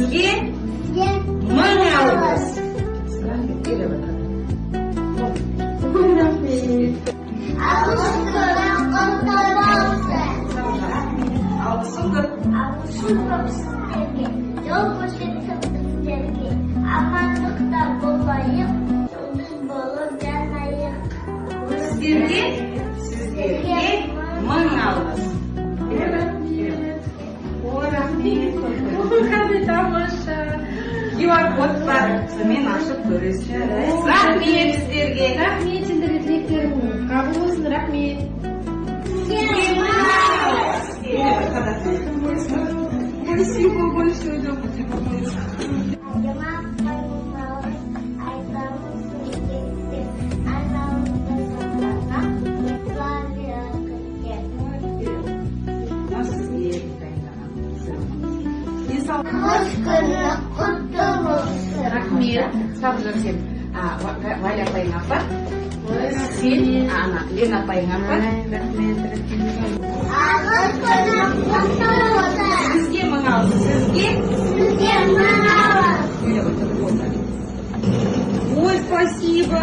Сізге мың алғыс. Алғысым көп. Жол көрсетіп біздерге, амандықта болайық, жұлдыз болып жанайық. Сіздерге мың алғыс. Қандай тамаша. QR-код бар, сонымен ашып көресіз. Рахмет сіздерге. Рахмет, сендерге тілектерің қабыл болсын, рахмет. Спасибо большое. Рахмет. Сразу всем. Валя апайың апа. Сен, Лена апайың апа. Сізге мың алғыс. Сізге мың алғыс. Ой, спасибо.